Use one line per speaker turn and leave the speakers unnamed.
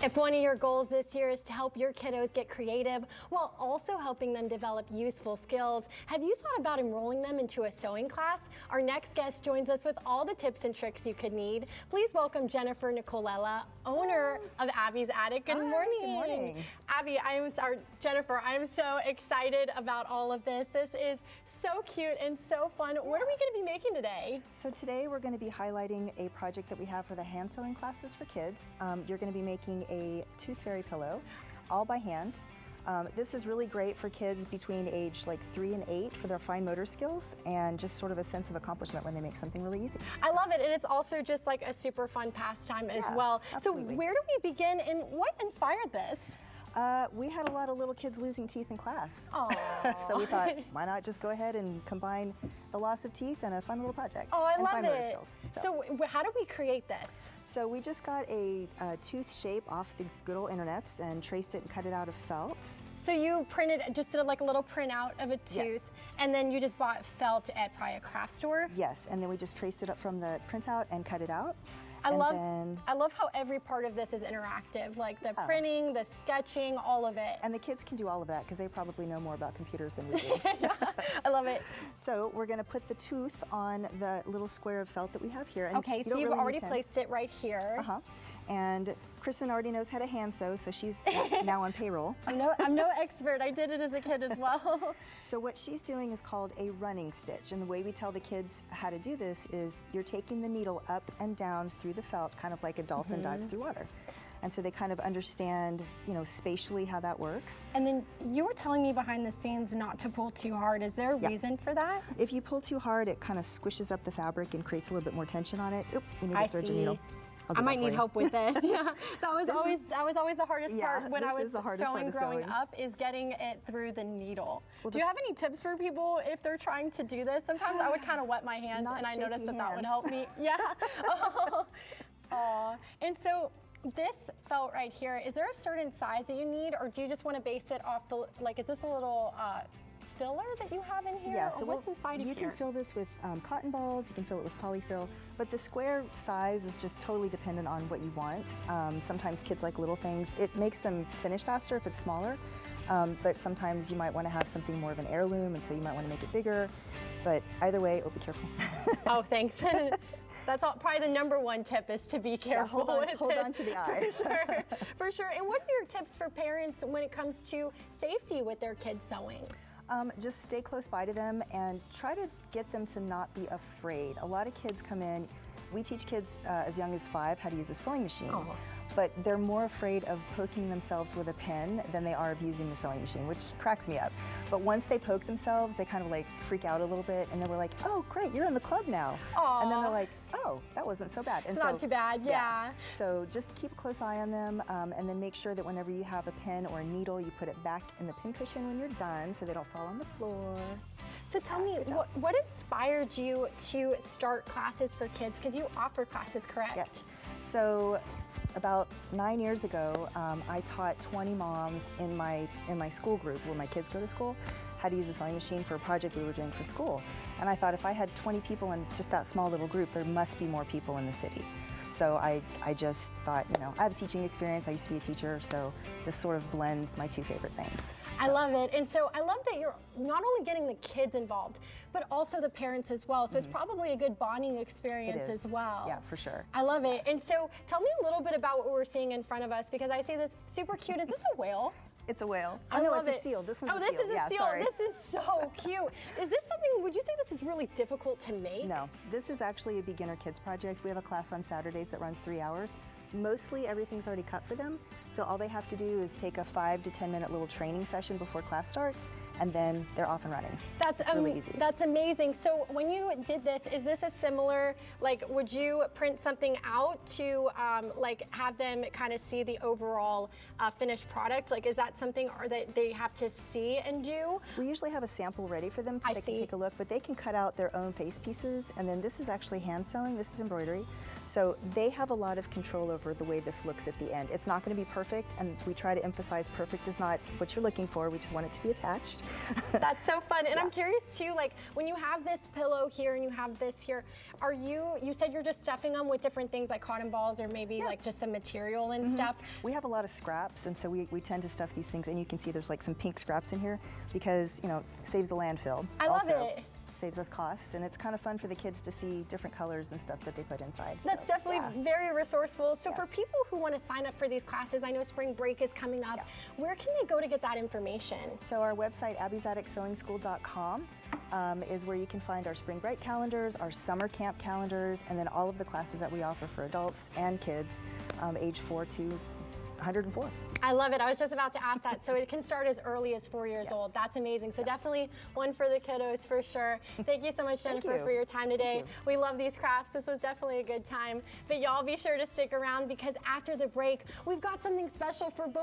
If one of your goals this year is to help your kiddos get creative while also helping them develop useful skills, have you thought about enrolling them into a sewing class? Our next guest joins us with all the tips and tricks you could need. Please welcome Jennifer Nicolella, owner of Abby's Attic. Good morning.
Good morning.
Abby, Jennifer, I am so excited about all of this. This is so cute and so fun. What are we going to be making today?
So today we're going to be highlighting a project that we have for the hand sewing classes for kids. You're going to be making a tooth fairy pillow, all by hand. This is really great for kids between age like 3 and 8 for their fine motor skills and just sort of a sense of accomplishment when they make something really easy.
I love it, and it's also just like a super fun pastime as well.
Absolutely.
So where do we begin and what inspired this?
We had a lot of little kids losing teeth in class.
Aww.
So we thought, why not just go ahead and combine the loss of teeth and a fun little project.
Oh, I
and
love
fine
it.
motor skills.
So how did we create this?
So we just got a tooth shape off the good old internets and traced it and cut it out of felt.
So you just did like a little printout of a tooth,
Yes.
and then you just bought felt at probably a craft store?
Yes, and then we just traced it up from the printout and cut it out.
I love how every part of this is interactive, like the printing, the sketching, all of it.
And the kids can do all of that because they probably know more about computers than we do.
I love it.
So we're going to put the tooth on the little square of felt that we have here. And
Okay, so you've already placed it right here.
And Kristen already knows how to hand sew, so she's now on payroll.
I'm no expert. I did it as a kid as well.
So what she's doing is called a running stitch, and the way we tell the kids how to do this is you're taking the needle up and down through the felt, kind of like a dolphin dives through water. And so they kind of understand, you know, spatially how that works.
And then you were telling me behind the scenes not to pull too hard. Is there a reason for that?
If you pull too hard, it kind of squishes up the fabric and creates a little bit more tension on it. Oop, we need to thread your needle.
I might need help with this. Yeah, that was always the hardest part when I was sewing growing up, is getting it through the needle. Well, do you have any tips for people if they're trying to do this? Sometimes I would kind of wet my hands, and I noticed that would help me. Yeah. Oh. And so this felt right here, is there a certain size that you need, or do you just want to base it off the, like, is this a little filler that you have in here?
Yeah, so
what's inside of here?
You can fill this with cotton balls, you can fill it with polyfill, but the square size is just totally dependent on what you want. Sometimes kids like little things. It makes them finish faster if it's smaller, but sometimes you might want to have something more of an heirloom, and so you might want to make it bigger. But either way, be careful.
Oh, thanks. That's probably the number one tip, is to be careful.
Yeah, hold on to the eye.
For sure. And what are your tips for parents when it comes to safety with their kids sewing?
Just stay close by to them and try to get them to not be afraid. A lot of kids come in, we teach kids as young as 5 how to use a sewing machine, but they're more afraid of poking themselves with a pen than they are of using the sewing machine, which cracks me up. But once they poke themselves, they kind of like freak out a little bit, and then we're like, oh great, you're in the club now. And then they're like, oh, that wasn't so bad. And
it's not too bad, yeah.
So just keep a close eye on them, and then make sure that whenever you have a pen or a needle, you put it back in the pin cushion when you're done so they don't fall on the floor.
So tell me, what inspired you to start classes for kids? Because you offer classes, correct?
Yes. So about 9 years ago, I taught 20 moms in my school group where my kids go to school how to use a sewing machine for a project we were doing for school. And I thought if I had 20 people in just that small little group, there must be more people in the city. So I just thought, you know, I have teaching experience, I used to be a teacher, so this sort of blends my 2 favorite things.
I love it. And so I love that you're not only getting the kids involved, but also the parents as well. So it's probably a good bonding experience as well.
Yeah, for sure.
I love it. And so tell me a little bit about what we're seeing in front of us, because I see this super cute. Is this a whale?
It's a whale.
I love
it's a seal. This one's
a
seal.
This is a seal.
Sorry.
This is so cute. Is this something, would you say this is really difficult to make?
No, this is actually a beginner kids project. We have a class on Saturdays that runs 3 hours. Mostly everything's already cut for them, so all they have to do is take a 5 to 10 minute little training session before class starts, and then they're off and running. It's really easy.
That's amazing. So when you did this, is this a similar, like, would you print something out to like have them kind of see the overall finished product? Like, is that something that they have to see and do?
We usually have a sample ready for them so they can take a look, but they can cut out their own face pieces, and then this is actually hand sewing, this is embroidery. So they have a lot of control over the way this looks at the end. It's not going to be perfect, and we try to emphasize perfect is not what you're looking for, we just want it to be attached.
That's so fun. And I'm curious too, like when you have this pillow here and you have this here, you said you're just stuffing them with different things like cotton balls or maybe like just some material and stuff?
We have a lot of scraps, and so we tend to stuff these things, and you can see there's like some pink scraps in here because, you know, it saves the landfill.
I love
Also,
it.
Saves us cost, and it's kind of fun for the kids to see different colors and stuff that they put inside.
That's
So,
definitely very resourceful. So for people who want to sign up for these classes, I know spring break is coming up. Where can they go to get that information?
So our website, abbeysaddicsewing-school.com, is where you can find our spring break calendars, our summer camp calendars, and then all of the classes that we offer for adults and kids age 4 to 104.
I love it. I was just about to ask that. So it can start as early as 4 years old. That's amazing. So definitely one for the kiddos for sure. Thank you so much, Jennifer, for your time today. We love these crafts. This was definitely a good time. But y'all be sure to stick around because after the break, we've got something special for both